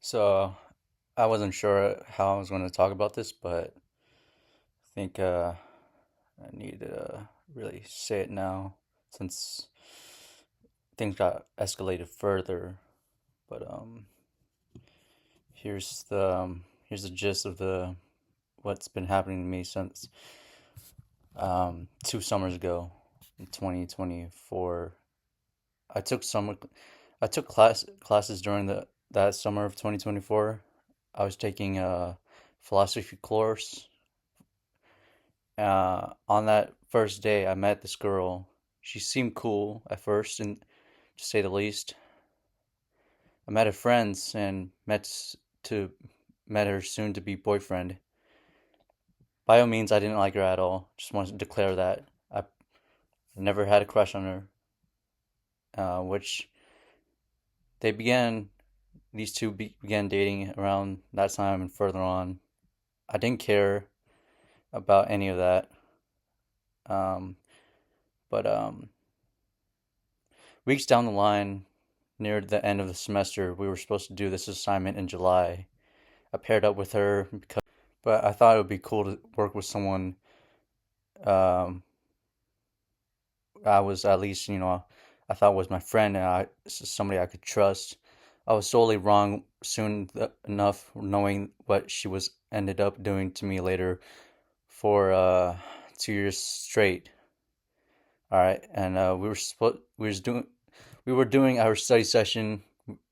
So I wasn't sure how I was going to talk about this, but I think I need to really say it now since things got escalated further. But here's the gist of the what's been happening to me since 2 summers ago in 2024. I took summer I took classes during the that summer of 2024. I was taking a philosophy course. On that first day, I met this girl. She seemed cool at first, and to say the least. I met her friends and to met her soon to be boyfriend. By all means, I didn't like her at all. Just wanted to declare that I never had a crush on her. Which they began, these two began dating around that time and further on. I didn't care about any of that. Um, but weeks down the line, near the end of the semester, we were supposed to do this assignment in July. I paired up with her but I thought it would be cool to work with someone um, I was at least, I thought was my friend and somebody I could trust. I was solely wrong soon enough, knowing what she was ended up doing to me later for 2 years straight. All right, and we were doing our study session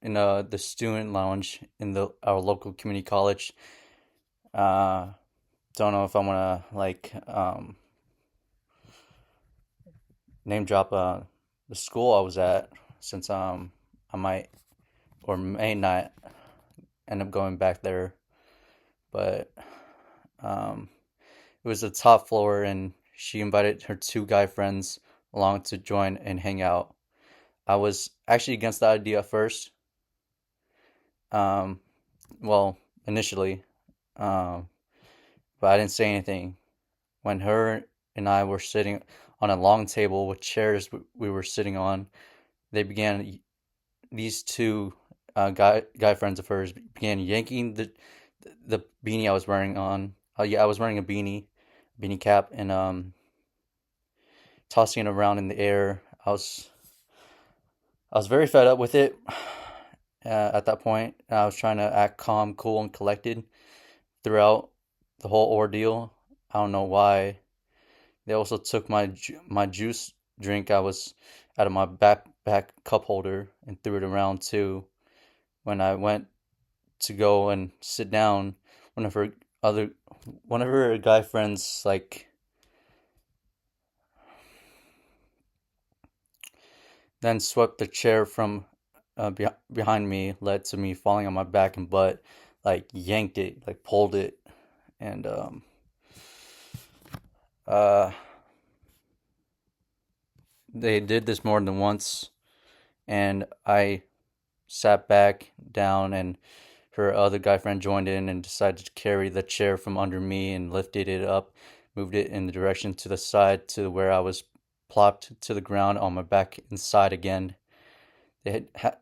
in the student lounge in the our local community college. Uh, don't know if I want to name drop the school I was at since I might or may not end up going back there, but um, it was the top floor and she invited her two guy friends along to join and hang out. I was actually against the idea at first. Um, well, initially, um, but I didn't say anything. When her and I were sitting on a long table with chairs we were sitting on, they began, these two guy friends of hers began yanking the beanie I was wearing on. Yeah, I was wearing a beanie cap, and tossing it around in the air. I was very fed up with it at that point. I was trying to act calm, cool, and collected throughout the whole ordeal. I don't know why. They also took my juice drink I was out of my backpack cup holder and threw it around too. When I went to go and sit down, one of her other one of her guy friends then swept the chair from behind me, led to me falling on my back and butt, like yanked it, like pulled it, and uh, they did this more than once, and I sat back down, and her other guy friend joined in and decided to carry the chair from under me and lifted it up, moved it in the direction to the side to where I was plopped to the ground on my back inside again. They had ha-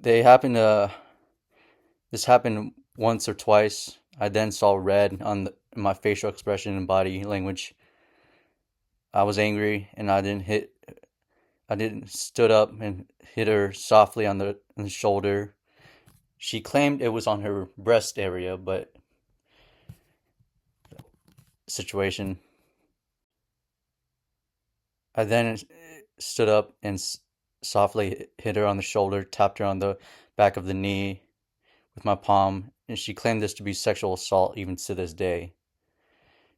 they happened to This happened once or twice. I then saw red on my facial expression and body language. I was angry and I didn't stood up and hit her softly on the shoulder. She claimed it was on her breast area, but situation. I then stood up and softly hit her on the shoulder, tapped her on the back of the knee with my palm, and she claimed this to be sexual assault even to this day.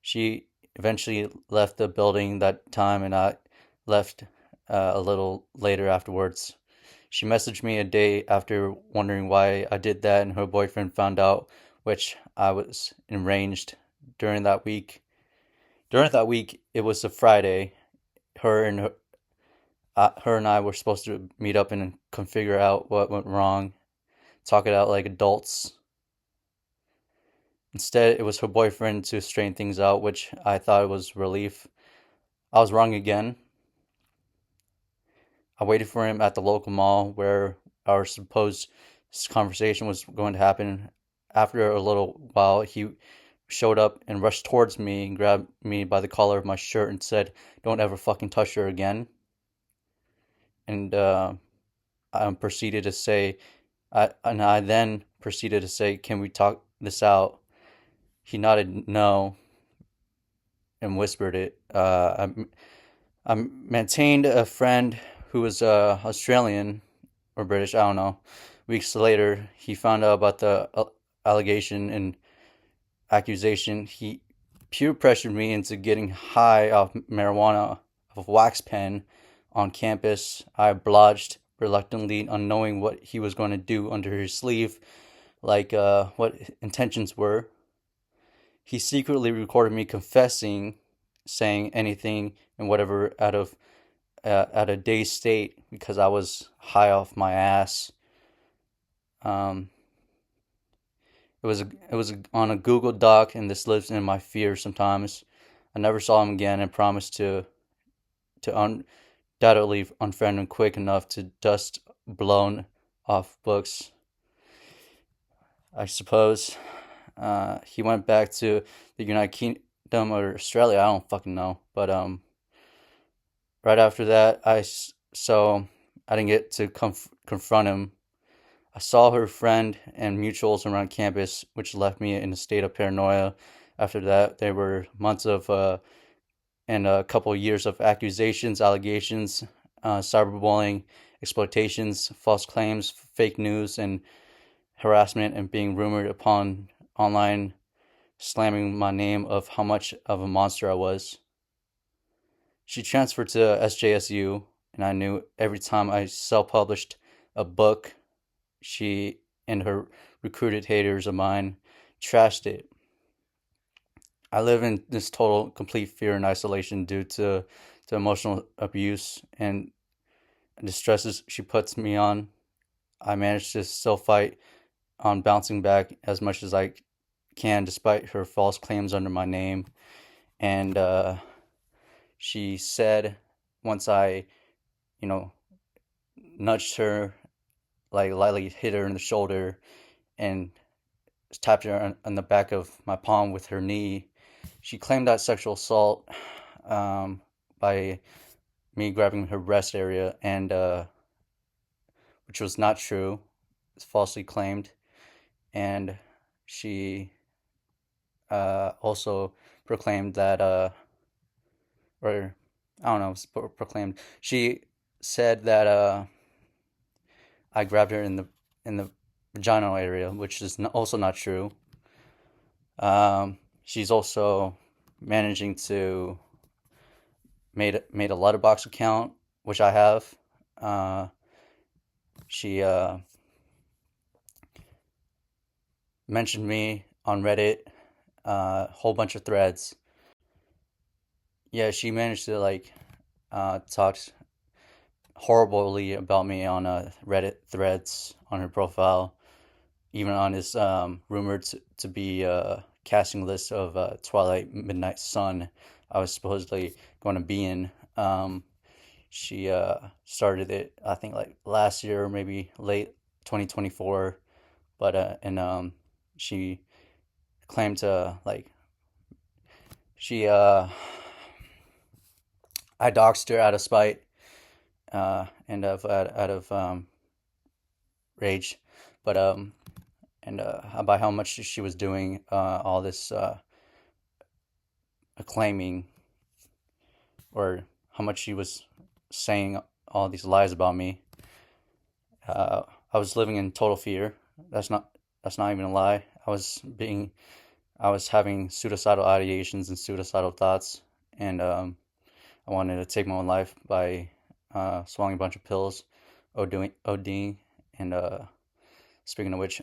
She eventually left the building that time, and I left a little later afterwards. She messaged me a day after wondering why I did that, and her boyfriend found out, which I was enraged during that week. During that week, it was a Friday. Her and her and I were supposed to meet up and figure out what went wrong, talk it out like adults. Instead, it was her boyfriend to straighten things out, which I thought was relief. I was wrong again. I waited for him at the local mall where our supposed this conversation was going to happen. After a little while, he showed up and rushed towards me and grabbed me by the collar of my shirt and said, "Don't ever fucking touch her again." And I proceeded to say, I then proceeded to say, "Can we talk this out?" He nodded no and whispered it. I maintained a friend who was Australian or British, I don't know. Weeks later, he found out about the allegation and accusation. He peer pressured me into getting high off marijuana, of wax pen on campus. I obliged reluctantly, unknowing what he was going to do under his sleeve, like what intentions were. He secretly recorded me confessing, saying anything and whatever out of at a dazed state because I was high off my ass. Um, it was on a Google Doc, and this lives in my fear sometimes. I never saw him again, and promised to undoubtedly unfriend him quick enough to dust blown off books. I suppose he went back to the United Kingdom or Australia. I don't fucking know, but right after that, so I didn't get to confront him. I saw her friend and mutuals around campus, which left me in a state of paranoia. After that, there were months of and a couple of years of accusations, allegations, cyberbullying, exploitations, false claims, fake news, and harassment, and being rumored upon online, slamming my name of how much of a monster I was. She transferred to SJSU, and I knew every time I self-published a book, she and her recruited haters of mine trashed it. I live in this total, complete fear and isolation due to emotional abuse and the stresses she puts me on. I manage to still fight on bouncing back as much as I can, despite her false claims under my name. And she said, once I, you know, nudged her, like lightly hit her in the shoulder, and tapped her on the back of my palm with her knee, she claimed that sexual assault by me grabbing her breast area, and which was not true. It's falsely claimed, and she also proclaimed that, or I don't know, proclaimed. She said that I grabbed her in the vaginal area, which is also not true. She's also managing to made a Letterboxd account, which I have. She mentioned me on Reddit, a whole bunch of threads. Yeah, she managed to like talk horribly about me on Reddit threads on her profile, even on his rumored to be casting list of Twilight Midnight Sun I was supposedly going to be in. She started it, I think, like last year, maybe late 2024, but and she claimed to like she I doxed her out of spite, and out of rage, but and by how much she was doing all this acclaiming, or how much she was saying all these lies about me. I was living in total fear. That's not even a lie. I was having suicidal ideations and suicidal thoughts, and I wanted to take my own life by swallowing a bunch of pills, ODing, and speaking of which,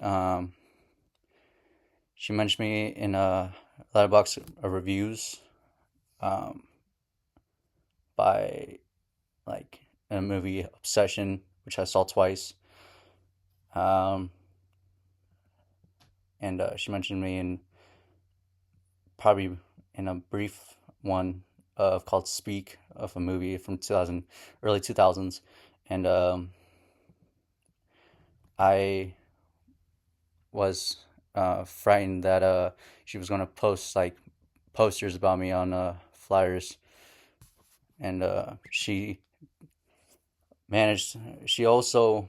she mentioned me in a Letterboxd reviews, um, by like in a movie Obsession, which I saw twice. Um, and she mentioned me in probably in a brief one called Speak, of a movie from 2000, early 2000s, and I was frightened that she was gonna post like posters about me on flyers, and she managed. She also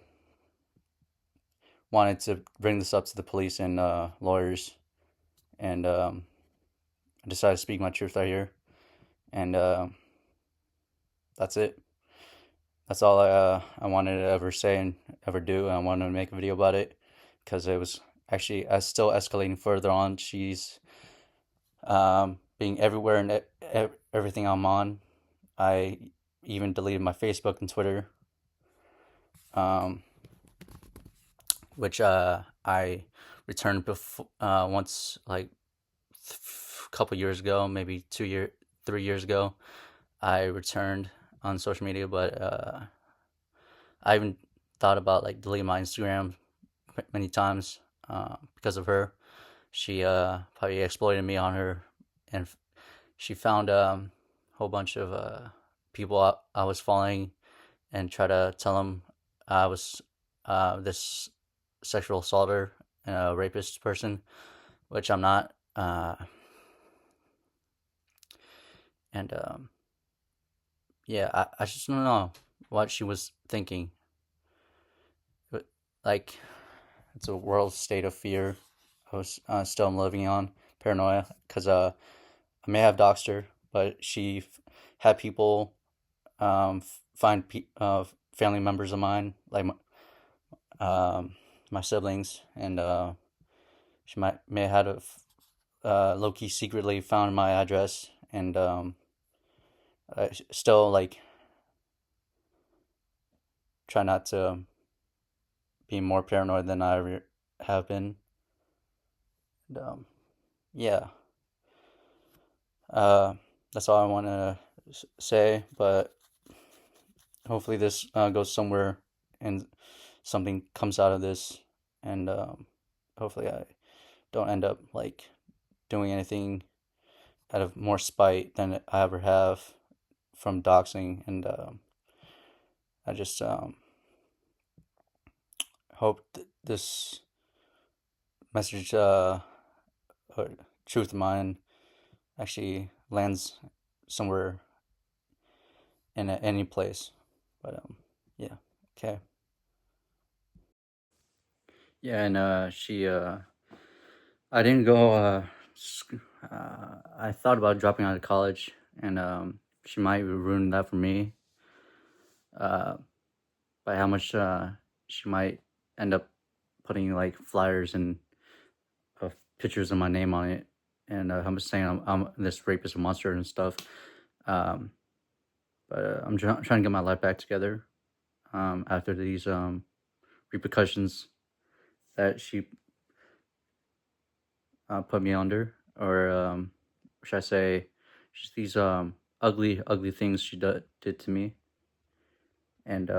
wanted to bring this up to the police and lawyers, and I decided to speak my truth right here, and that's it. That's all I wanted to ever say and ever do. And I wanted to make a video about it because it was actually still escalating further on. She's being everywhere and everything I'm on. I even deleted my Facebook and Twitter, um, which I returned before once, like a couple years ago, maybe 3 years ago. I returned on social media, but I even thought about like deleting my Instagram many times because of her. She probably exploited me on her, and she found a whole bunch of people I was following and try to tell them I was this sexual assaulter and a rapist person, which I'm not. And yeah, I just don't know what she was thinking. But, like, it's a world state of fear. I was still am living on paranoia because I may have doxed her, but she had people find family members of mine, like my siblings, and she may have had a low key secretly found my address, and I still like try not to be more paranoid than I ever have been. And, yeah, uh, that's all I want to say. But hopefully this goes somewhere and something comes out of this, and hopefully I don't end up like doing anything out of more spite than I ever have from doxing, and I just hope this message, or truth of mine, actually lands somewhere in any place. But yeah, okay. Yeah, and I didn't go. I thought about dropping out of college, and she might ruin that for me. Uh, by how much she might end up putting like flyers and pictures of my name on it, and I'm saying I'm this rapist monster and stuff. Um, but I'm trying to get my life back together after these repercussions that she put me under, or should I say, just these ugly things she did to me, and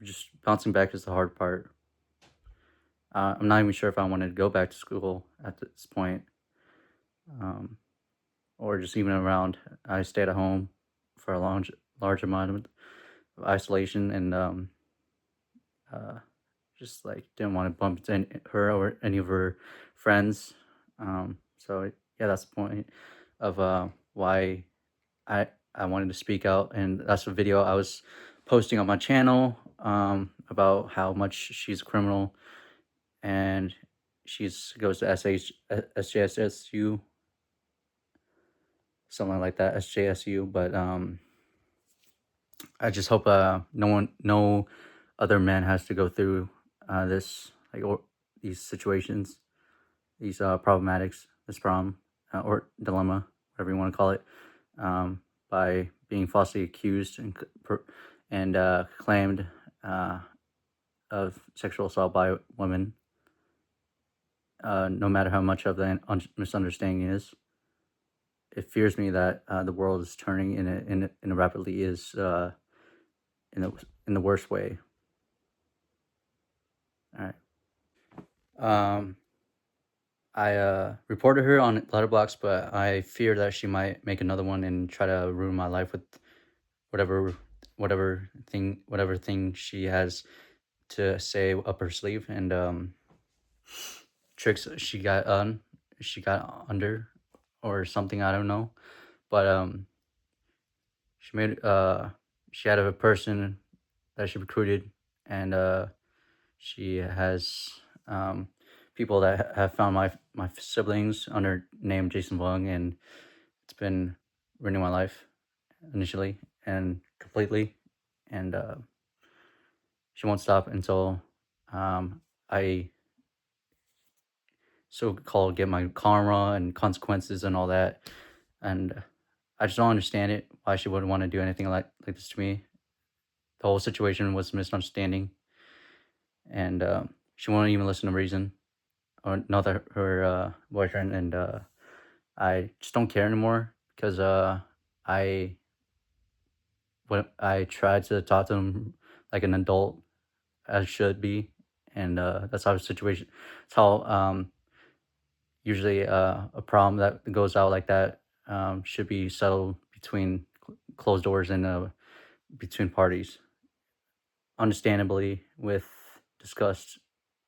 just bouncing back is the hard part. I'm not even sure if I wanted to go back to school at this point, um, or just even around. I stayed at home for a large amount of isolation, and uh, just like didn't want to bump into her or any of her friends. So yeah, that's the point of why I I wanted to speak out, and that's a video I was posting on my channel about how much she's a criminal, and she's goes to SJSSU, something like that, SJSU. But I just hope no other man has to go through this, like, or these situations, these problematics, this problem or dilemma, whatever you want to call it, by being falsely accused and claimed of sexual assault by women. No matter how much of the misunderstanding is, it fears me that the world is turning in a rapidly is in the worst way. All right. I reported her on Letterboxd, but I fear that she might make another one and try to ruin my life with whatever whatever thing she has to say up her sleeve. And tricks she got under or something, I don't know. But she made she had a person that she recruited, and she has people that have found my siblings under name Jason Wong, and it's been ruining my life initially and completely, and she won't stop until I so-called get my karma and consequences and all that. And I just don't understand it, why she would want to do anything like this to me. The whole situation was a misunderstanding, and she won't even listen to reason or not that her boyfriend. And I just don't care anymore because I when I tried to talk to him like an adult as should be, and that's how the situation. That's how usually a problem that goes out like that should be settled between closed doors and between parties, understandably, with discussed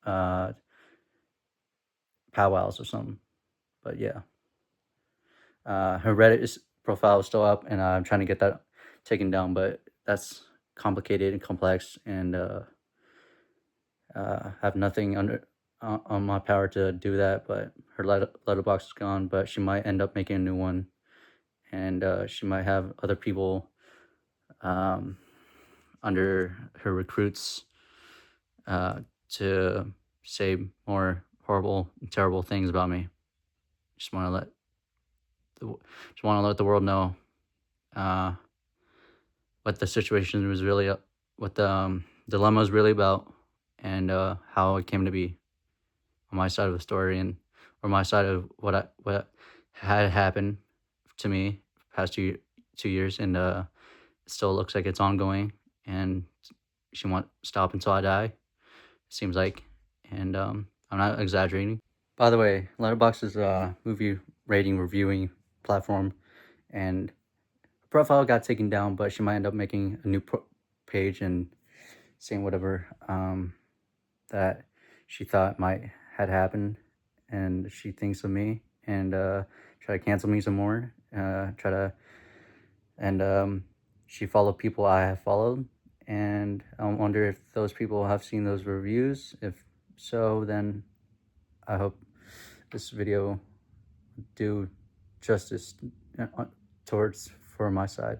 uh, powwows or something. But yeah, her profile is still up, and I'm trying to get that taken down, but that's complicated and complex, and have nothing on my power to do that. But her letterbox is gone, but she might end up making a new one, and she might have other people um, under her recruits to say more horrible, terrible things about me. Just want to let the world know uh, what the situation was really, what the dilemma was really about, and how it came to be on my side of the story, and or my side of what had happened to me past 2 years, and it still looks like it's ongoing, and she won't stop until I die. It seems like, and I'm not exaggerating. By the way, Letterboxd is a movie rating reviewing platform, and her profile got taken down, but she might end up making a new page and saying whatever that she thought might had happened, and she thinks of me, and try to cancel me some more. Try to and she followed people I have followed, and I wonder if those people have seen those reviews. If so, then I hope this video do justice towards for my side.